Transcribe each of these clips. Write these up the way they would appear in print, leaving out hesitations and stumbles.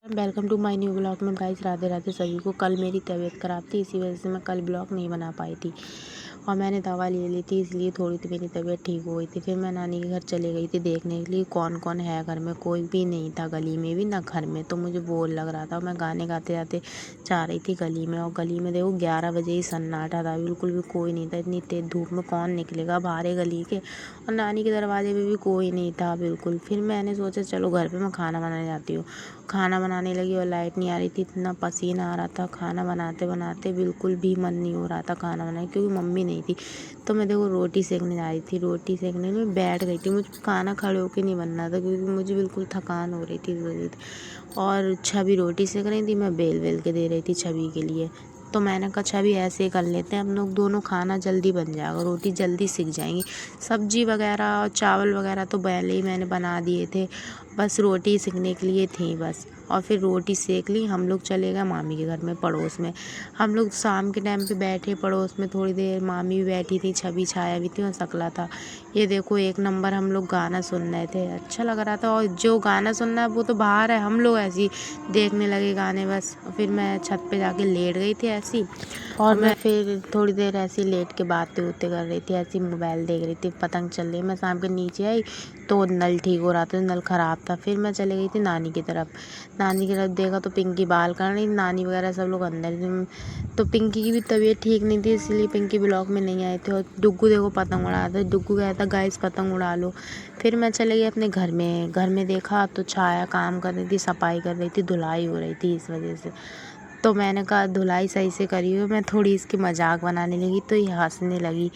Welcome to my new blog में guys. Radhe Radhe सभी को। कल मेरी तबीयत ख़राब थी, इसी वजह से मैं कल ब्लॉग नहीं बना पाई थी और मैंने दवा ले ली थी, इसलिए थोड़ी सी मेरी तबीयत ठीक हो गई थी। फिर मैं नानी के घर चली गई थी देखने के लिए कौन कौन है घर में। कोई भी नहीं था गली में भी, ना घर में। तो मुझे बोर लग रहा था। मैं गाने गाते गाते जा रही थी गली में, और गली में देखो 11 बजे ही सन्नाटा था, बिल्कुल भी कोई नहीं था। इतनी तेज़ धूप में कौन निकलेगा बाहर गली के, और नानी के दरवाजे पे भी कोई नहीं था बिल्कुल। फिर मैंने सोचा चलो घर पे मैं खाना बनाने जाती हूँ। खाना बनाने लगी और लाइट नहीं आ रही थी, इतना पसीना आ रहा था। खाना बनाते बनाते बिल्कुल भी मन नहीं हो रहा था खाना बनाने, क्योंकि मम्मी नहीं थी। तो मैं देखो रोटी सेकने जा रही थी। रोटी सेकने में बैठ गई थी। मुझे खाना खड़े होकर नहीं बनना था, क्योंकि मुझे बिल्कुल थकान हो रही थी इस वजह से। और छवि रोटी सेक रही थी, मैं बेल बेल के दे रही थी छवि के लिए। तो मैंने कहा छवि ऐसे ही कर लेते हैं हम लोग दोनों, खाना जल्दी बन जाएगा, रोटी जल्दी सिक जाएंगी। सब्जी वगैरह और चावल वगैरह तो पहले ही मैंने बना दिए थे, बस रोटी सेकने के लिए थी बस। और फिर रोटी सेक ली। हम लोग चले गए मामी के घर में पड़ोस में। हम लोग शाम के टाइम पे बैठे पड़ोस में थोड़ी देर। मामी भी बैठी थी, छवि छाया भी थी और शकला था। ये देखो एक नंबर हम लोग गाना सुन रहे थे, अच्छा लग रहा था। और जो गाना सुनना है वो तो बाहर है, हम लोग ऐसे ही देखने लगे गाने बस। फिर मैं छत पे जाके लेट गई थी ऐसी, और मैं फिर थोड़ी देर ऐसी लेट के बातें उते कर रही थी, ऐसी मोबाइल देख रही थी, पतंग चल रही। मैं शाम के नीचे आई तो नल ठीक हो रहा था, नल ख़राब था। फिर मैं चली गई थी नानी की तरफ। नानी की तरफ देखा तो पिंकी बाल कर रही, नानी वगैरह सब लोग अंदर थे। तो पिंकी की भी तबीयत ठीक नहीं थी, इसलिए पिंकी ब्लॉग में नहीं आए थे। और डुग्गू देखो पतंग उड़ा रहा था। डुग्गू कहता था गाइस पतंग उड़ा लो। फिर मैं चली गई अपने घर में। घर में देखा तो छाया काम कर रही थी, सफाई कर रही थी, धुलाई हो रही थी इस वजह से। तो मैंने कहा धुलाई सही से करी हो। मैं थोड़ी इसकी मजाक बनाने लगी तो ये हंसने लगी,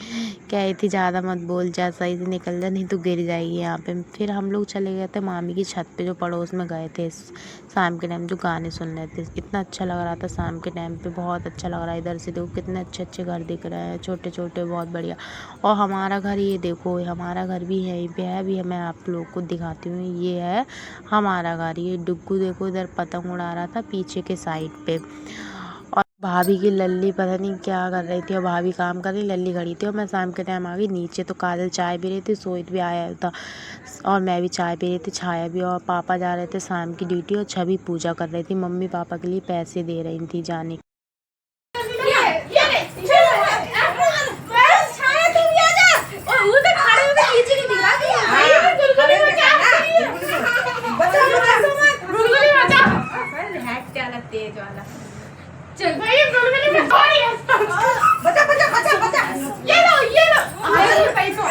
कह रही थी ज़्यादा मत बोल जा, सही से निकल जा, नहीं तो गिर जाएगी यहाँ पे। फिर हम लोग चले गए थे मामी की छत पे, जो पड़ोस में गए थे शाम के टाइम, जो गाने सुन रहे थे। इतना अच्छा लग रहा था शाम के टाइम पे, बहुत अच्छा लग रहा है। इधर से देखो कितने अच्छे अच्छे घर दिख रहे हैं, छोटे छोटे, बहुत बढ़िया। और हमारा घर ये देखो, हमारा घर भी यहीं पे है। अभी मैं आप लोग को दिखाती हूँ, ये है हमारा घर। ये डुग्गू देखो इधर पतंग उड़ा रहा था पीछे के साइड पे। और भाभी की लल्ली पता नहीं क्या कर रही थी, और भाभी काम कर रही, लल्ली खड़ी थी। और मैं शाम के टाइम आ गई नीचे, तो काजल चाय पी रही थी, सोहित भी आया था, और मैं भी चाय पी रही थी, छाया भी। और पापा जा रहे थे शाम की ड्यूटी, और छवि पूजा कर रही थी। मम्मी पापा के लिए पैसे दे रही थी जाने। चल भाई बचा बचा बचा बचा ये लो आए पैसा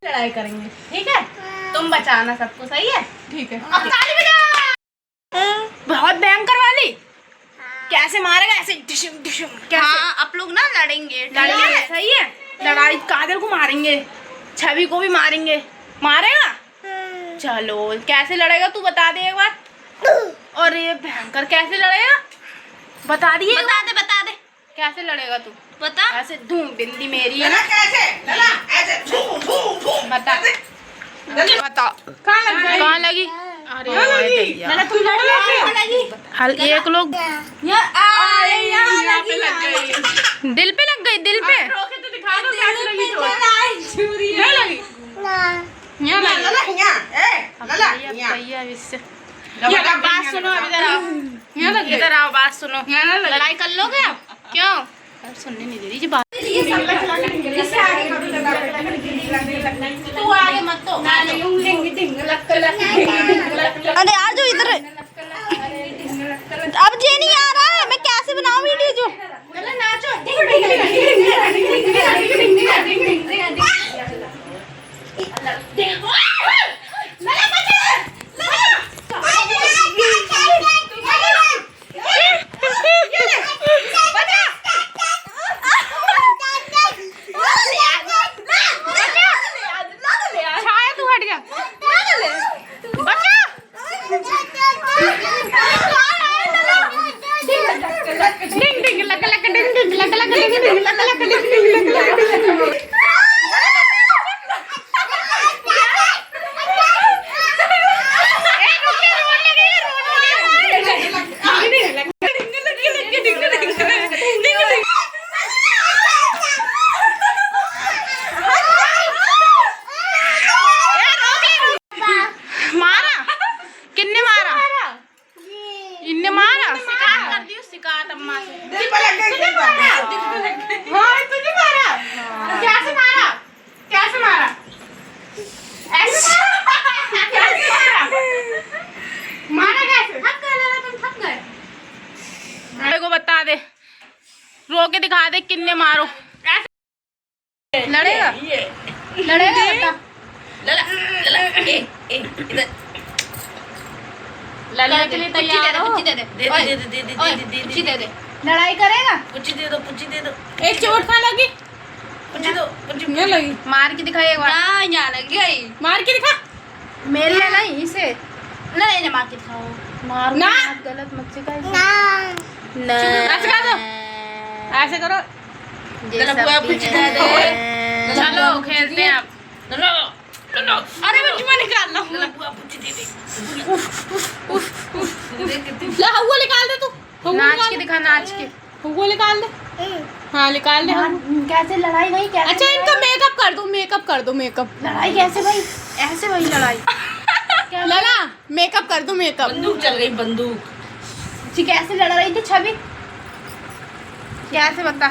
लड़ाई करेंगे, ठीक है? तुम बचाना सबको, सही है? ठीक है। अब ताली बजा। बहुत भयंकर वाली। कैसे मारेगा? ऐसे डिशम डिशम। कैसे? हाँ, आप लोग ना लड़ेंगे, सही है? लड़ाई काजल को मारेंगे, छवि को भी मारेंगे। मारेगा? चलो कैसे लड़ेगा तू बता दे एक बार। और ये भयंकर कैसे लड़ेगा बता दिए। बता दे कैसे लड़ेगा तू, बता। ऐसे धूम बिंदी मेरी है ना, कैसे बता बता कहाँ लगी? अरे मैंने तुम एक लोग दिल पे लग गई, दिल पे तो दिखा दो कैसे लगी चोट। बात सुनो, इधर आओ, बात सुनो। लड़ाई कर लोगे आप? क्यों? सुनने नहीं दे रही जी बात। तू आगे मत तो। अरे आ जाओ इधर। अब ये नहीं आ रहा है, मैं कैसे बनाऊं वीडियो जो? नाचो। को बता दे, रो के दिखा दे किन्ने मारो। लड़ेगा लड़ेगा लड़ने के लिए तैयार हो? पुच्ची दे दे। लड़ाई करेगा? पुच्ची दे दो। एक चोट कहाँ लगी? पुच्ची लगी। मार के दिखा एक बार। यहाँ लगी गई। मार के दिखा। मेरे लिए नहीं, इसे नहीं मार के दिखाओ। मार ना, गलत मत सिखा। ऐसे करो। चलो खेलते हैं आप। अरे मैं जुआ निकाल ला। हुआ निकाल दे तू। नाच के दिखा, नाच के। हुआ निकाल दे। हाँ निकाल दे। कैसे लड़ाई भाई? कैसे? अच्छा इनका मेकअप कर दो, मेकअप। लड़ाई कैसे भाई? ऐसे भाई लड़ाई। लला मेकअप कर दो, मेकअप। बंदूक चल गई, बंदूक। कैसे लड़ रही थी छवि? कैसे बता?